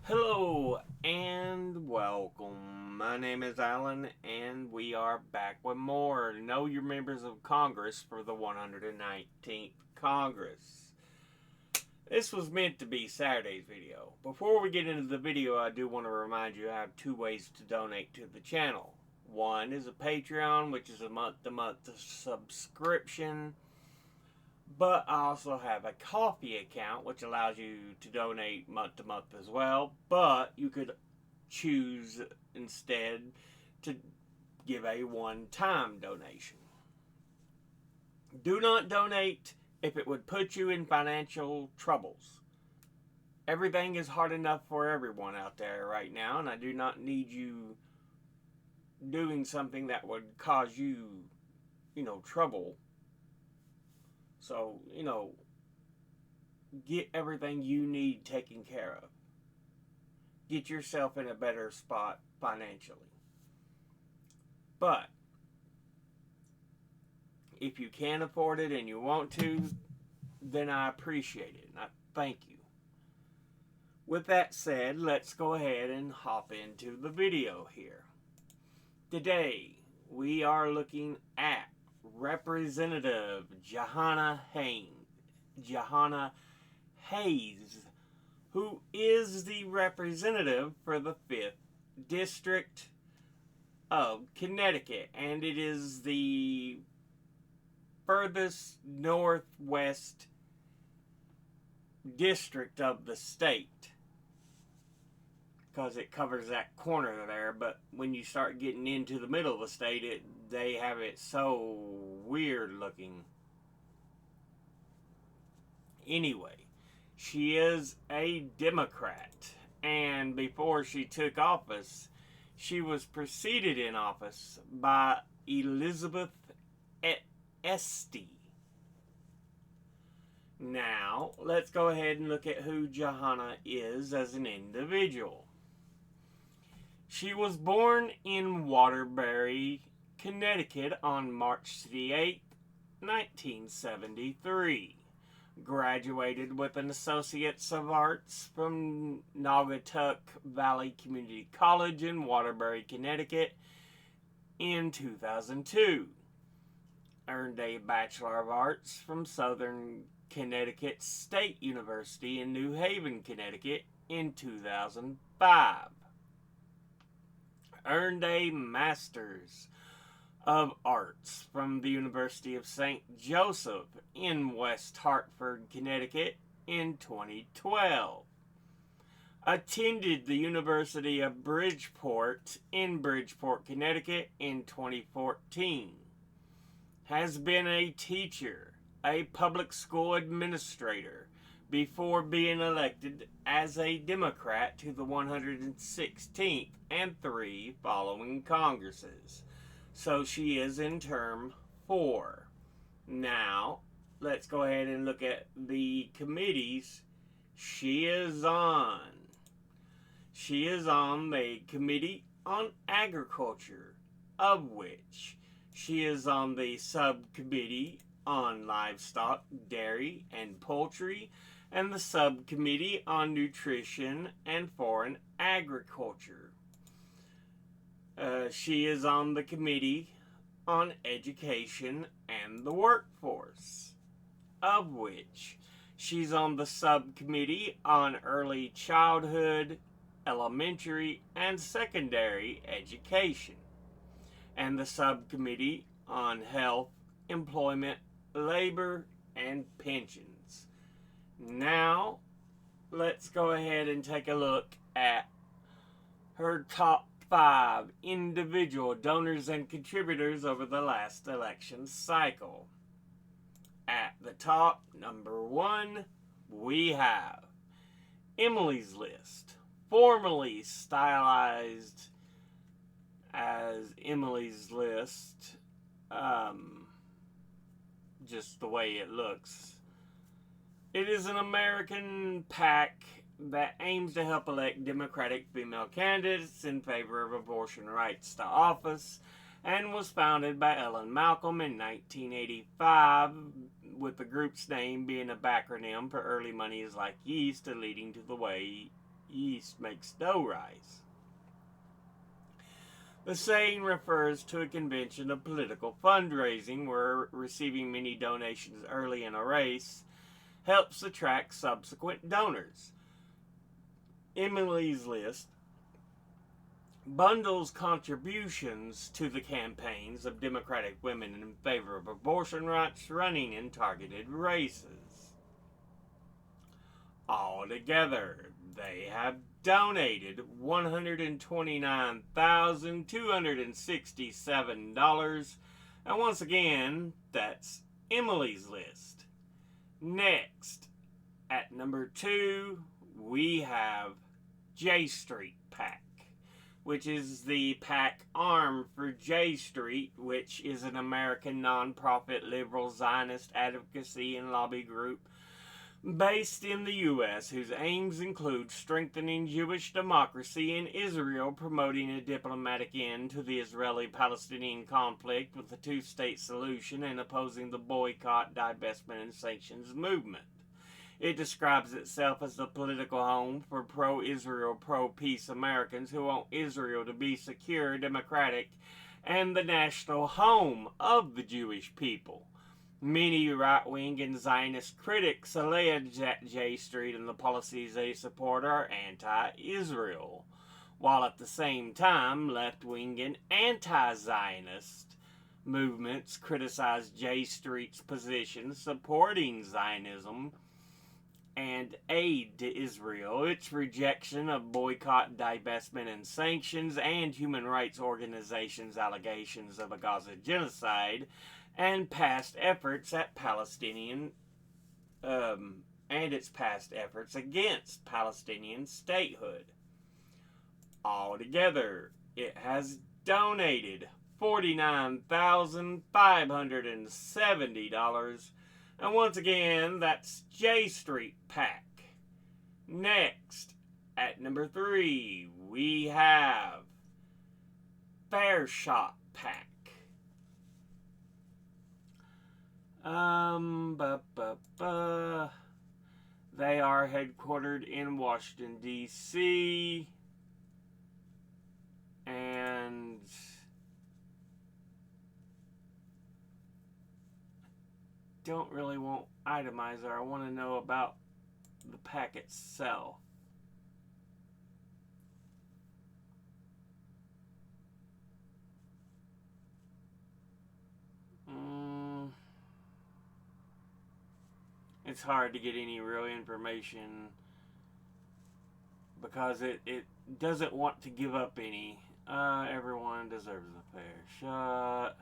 Hello and welcome. My name is Alan, and we are back with more Know Your Members of Congress for the 119th Congress. This was meant to be Saturday's video. Before we get into the video, I do want to remind you I have two ways to donate to the channel. One is a Patreon, which is a month-to-month subscription. But I also have a coffee account, which allows you to donate month to month as well. But you could choose instead to give a one-time donation. Do not donate if it would put you in financial troubles. Everything is hard enough for everyone out there right now, and I do not need you doing something that would cause you, trouble. So, get everything you need taken care of. Get yourself in a better spot financially. But if you can afford it and you want to, then I appreciate it and I thank you. With that said, let's go ahead and hop into the video here. Today, we are looking at Representative Jahana Hayes, who is the representative for the 5th District of Connecticut, and it is the furthest northwest district of the state, because it covers that corner there. But when you start getting into the middle of the state, they have it so weird looking. Anyway, she is a Democrat, and before she took office, she was preceded in office by Elizabeth Esty. Now, let's go ahead and look at who Jahana is as an individual. She was born in Waterbury, Connecticut on March the 8th, 1973. Graduated with an Associate's of Arts from Naugatuck Valley Community College in Waterbury, Connecticut in 2002. Earned a Bachelor of Arts from Southern Connecticut State University in New Haven, Connecticut in 2005. Earned a Master's of Arts from the University of St. Joseph in West Hartford, Connecticut in 2012. Attended the University of Bridgeport in Bridgeport, Connecticut in 2014. Has been a teacher, a public school administrator, before being elected as a Democrat to the 116th and 3 following Congresses. So she is in term 4. Now, let's go ahead and look at the committees she is on. She is on the Committee on Agriculture, of which she is on the Subcommittee on Livestock, Dairy, and Poultry, and the Subcommittee on Nutrition and Foreign Agriculture. She is on the Committee on Education and the Workforce, of which she's on the Subcommittee on Early Childhood, Elementary, and Secondary Education, and the Subcommittee on Health, Employment, Labor, and Pensions. Now, let's go ahead and take a look at her top 5 individual donors and contributors over the last election cycle. At the top, number 1, we have Emily's List, formerly stylized as Emily's List, just the way it looks. It is an American PAC that aims to help elect Democratic female candidates in favor of abortion rights to office, and was founded by Ellen Malcolm in 1985, with the group's name being a backronym for Early Money is Like Yeast, leading to the way yeast makes dough rise. The saying refers to a convention of political fundraising where receiving many donations early in a race helps attract subsequent donors. Emily's List bundles contributions to the campaigns of Democratic women in favor of abortion rights running in targeted races. Altogether, they have donated $129,267. And once again, that's Emily's List. Next, at number 2, we have J Street PAC, which is the PAC arm for J Street, which is an American nonprofit liberal Zionist advocacy and lobby group based in the U.S., whose aims include strengthening Jewish democracy in Israel, promoting a diplomatic end to the Israeli-Palestinian conflict with a two-state solution, and opposing the boycott, divestment, and sanctions movement. It describes itself as the political home for pro-Israel, pro-peace Americans who want Israel to be secure, democratic, and the national home of the Jewish people. Many right-wing and Zionist critics allege that J Street and the policies they support are anti-Israel, while at the same time left-wing and anti-Zionist movements criticize J Street's position supporting Zionism and aid to Israel, its rejection of boycott, divestment, and sanctions, and human rights organizations' allegations of a Gaza genocide, and past efforts at its past efforts against Palestinian statehood. Altogether, it has donated $49,570. And once again, that's J Street PAC. Next, at number 3, we have Fair Shot PAC. They are headquartered in Washington, D.C. And don't really want itemizer. I want to know about the PAC itself. It's hard to get any real information because it doesn't want to give up any. Everyone deserves a fair shot.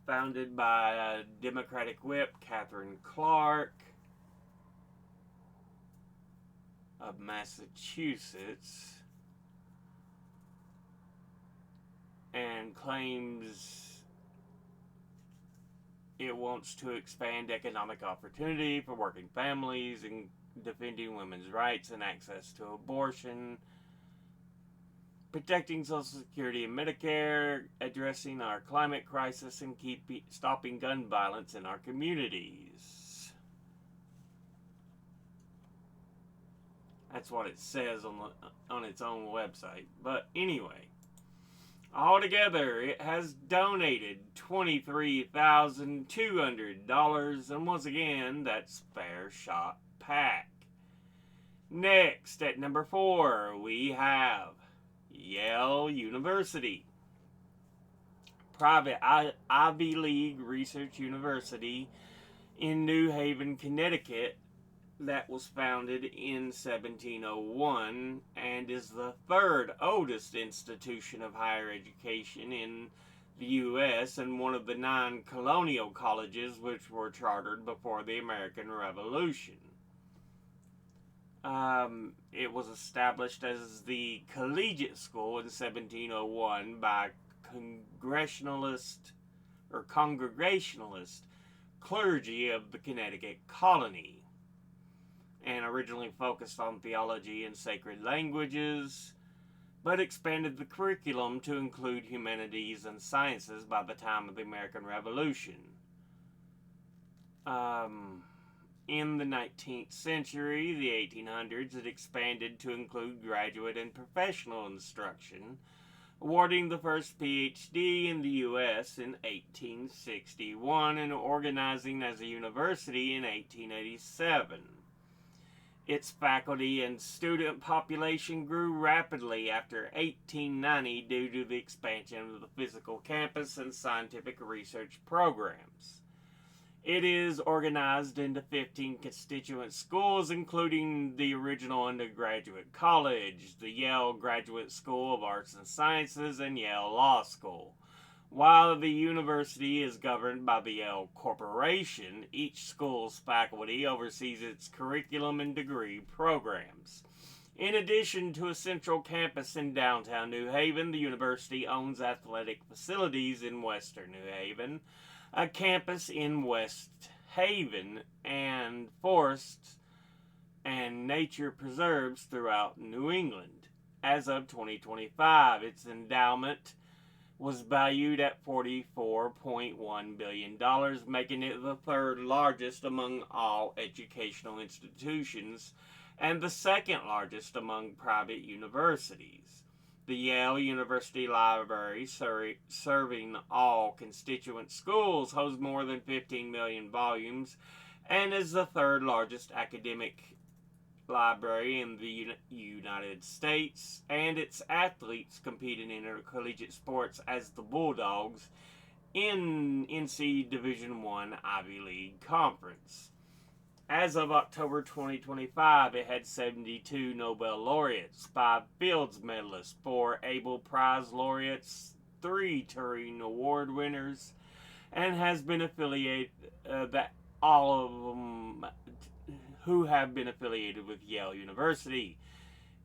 Founded by Democratic whip Catherine Clark of Massachusetts, and claims it wants to expand economic opportunity for working families and defending women's rights and access to abortion, protecting Social Security and Medicare, addressing our climate crisis, and stopping gun violence in our communities. That's what it says on its own website. But anyway, altogether, it has donated $23,200, and once again, that's Fair Shot PAC. Next, at number 4, we have Yale University, private Ivy League research university in New Haven, Connecticut, that was founded in 1701 and is the third oldest institution of higher education in the U.S. and one of the 9 colonial colleges which were chartered before the American Revolution. It was established as the collegiate school in 1701 by Congregationalist clergy of the Connecticut colony, and originally focused on theology and sacred languages, but expanded the curriculum to include humanities and sciences by the time of the American Revolution. In the 19th century, the 1800s, it expanded to include graduate and professional instruction, awarding the first PhD in the U.S. in 1861 and organizing as a university in 1887. Its faculty and student population grew rapidly after 1890 due to the expansion of the physical campus and scientific research programs. It is organized into 15 constituent schools, including the original undergraduate college, the Yale Graduate School of Arts and Sciences, and Yale Law School. While the university is governed by the Yale Corporation, each school's faculty oversees its curriculum and degree programs. In addition to a central campus in downtown New Haven, the university owns athletic facilities in western New Haven, a campus in West Haven, and forests and nature preserves throughout New England. As of 2025, its endowment was valued at $44.1 billion, making it the third largest among all educational institutions and the second largest among private universities. The Yale University Library, serving all constituent schools, hosts more than 15 million volumes and is the third largest academic library in the United States, and its athletes compete in intercollegiate sports as the Bulldogs in NC Division I Ivy League Conference. As of October 2025, it had 72 Nobel laureates, 5 Fields medalists, 4 Abel Prize laureates, 3 Turing Award winners, and has been affiliated all of them who have been affiliated with Yale University.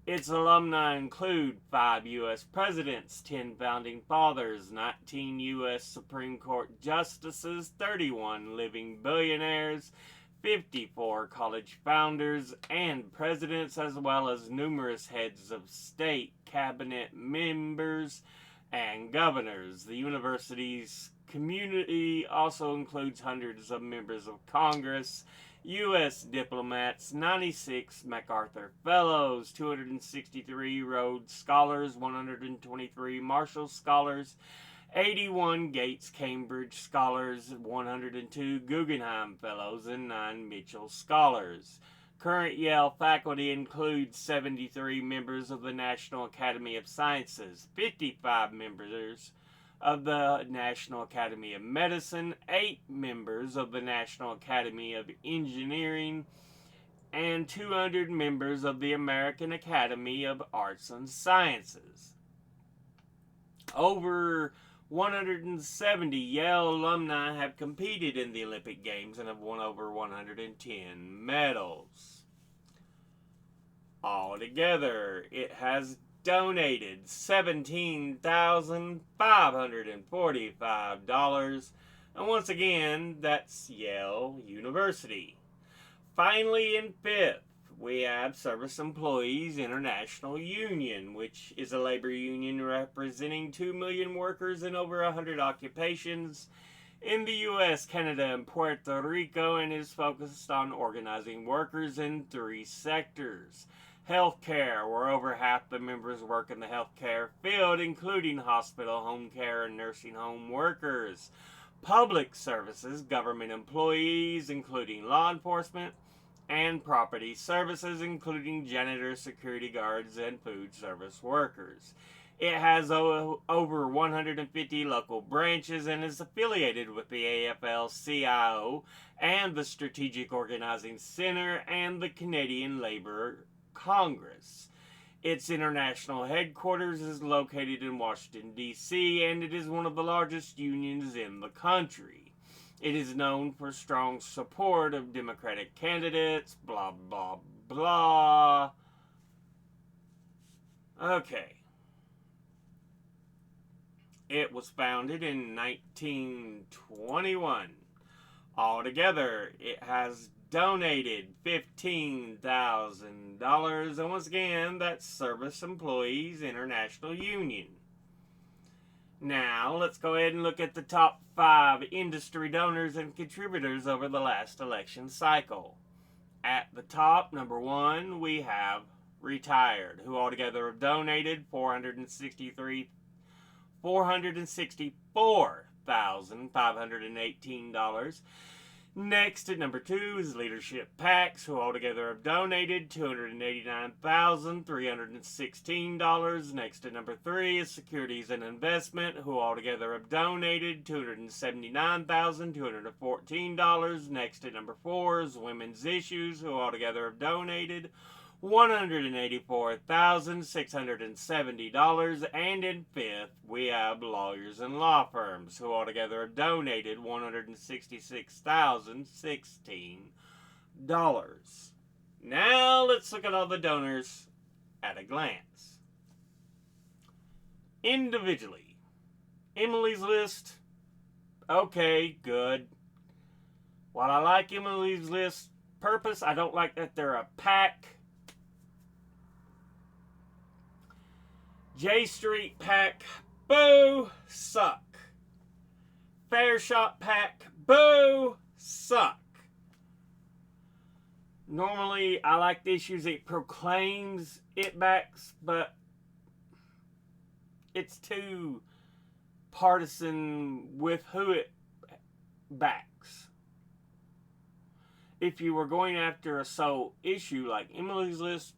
Its alumni include 5 U.S. presidents, 10 founding fathers, 19 U.S. Supreme Court justices, 31 living billionaires, 54 college founders and presidents, as well as numerous heads of state, cabinet members, and governors. The university's community also includes hundreds of members of Congress, U.S. diplomats, 96 MacArthur Fellows, 263 Rhodes Scholars, 123 Marshall Scholars, 81 Gates Cambridge Scholars, 102 Guggenheim Fellows, and 9 Mitchell Scholars. Current Yale faculty includes 73 members of the National Academy of Sciences, 55 members of the National Academy of Medicine, 8 members of the National Academy of Engineering, and 200 members of the American Academy of Arts and Sciences. Over 170 Yale alumni have competed in the Olympic Games and have won over 110 medals. Altogether, it has donated $17,545. And once again, that's Yale University. Finally, in 5th, we have Service Employees International Union, which is a labor union representing 2 million workers in over 100 occupations in the U.S., Canada, and Puerto Rico, and is focused on organizing workers in 3 sectors. Healthcare, where over half the members work in the healthcare field, including hospital, home care, and nursing home workers. Public services, government employees, including law enforcement, and property services, including janitors, security guards, and food service workers. It has over 150 local branches and is affiliated with the AFL-CIO and the Strategic Organizing Center and the Canadian Labour Congress. Its international headquarters is located in Washington, D.C., and it is one of the largest unions in the country. It is known for strong support of Democratic candidates, blah, blah, blah. Okay. It was founded in 1921. Altogether, it has donated $15,000. And once again, that's Service Employees International Union. Now, let's go ahead and look at the top 5 industry donors and contributors over the last election cycle. At the top, number 1, we have Retired, who altogether have donated $464,518. Next at number 2 is Leadership PACs, who altogether have donated $289,316. Next at number 3 is Securities and Investment, who altogether have donated $279,214. Next at number 4 is Women's Issues, who altogether have donated $184,670. And in 5th, we have Lawyers and Law Firms, who altogether have donated $166,016. Now let's look at all the donors at a glance. Individually, Emily's List, okay, good. While I like Emily's List purpose, I don't like that they're a PAC. J Street PAC, boo, suck. Fair Shop PAC, boo, suck. Normally, I like the issues it proclaims it backs, but it's too partisan with who it backs. If you were going after a sole issue like Emily's List,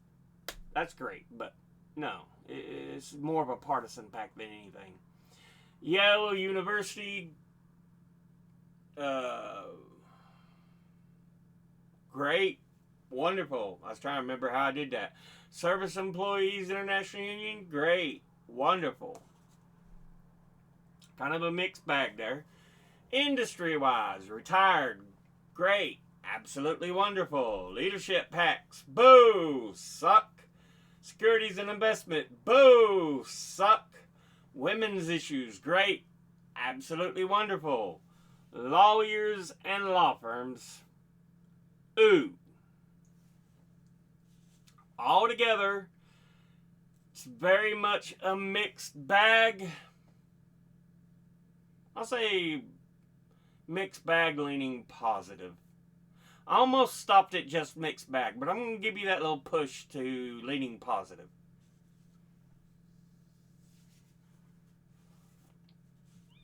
that's great, but no. It's more of a partisan pack than anything. Yale University, great, wonderful. I was trying to remember how I did that. Service Employees International Union, great, wonderful. Kind of a mixed bag there. Industry-wise, Retired, great, absolutely wonderful. Leadership PACs, boo, suck. Securities and Investment, boo, suck. Women's Issues, great, absolutely wonderful. Lawyers and Law Firms, ooh. Altogether, it's very much a mixed bag. I'll say mixed bag leaning positive. I almost stopped at just mixed bag, but I'm going to give you that little push to leaning positive.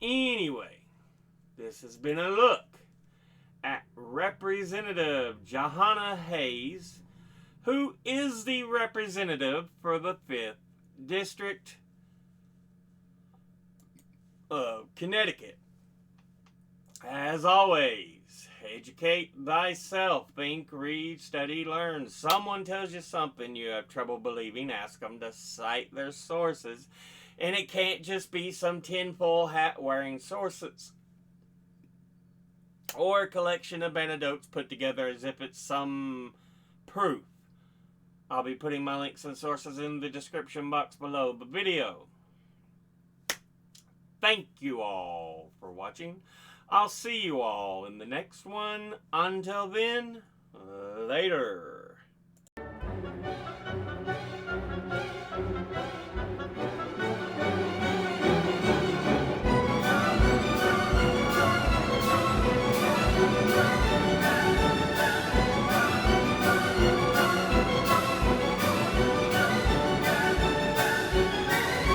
Anyway, this has been a look at Representative Jahana Hayes, who is the representative for the 5th District of Connecticut. As always, educate thyself. Think, read, study, learn. Someone tells you something you have trouble believing, ask them to cite their sources. And it can't just be some tinfoil hat wearing sources or a collection of anecdotes put together as if it's some proof. I'll be putting my links and sources in the description box below the video. Thank you all for watching. I'll see you all in the next one. Until then, later.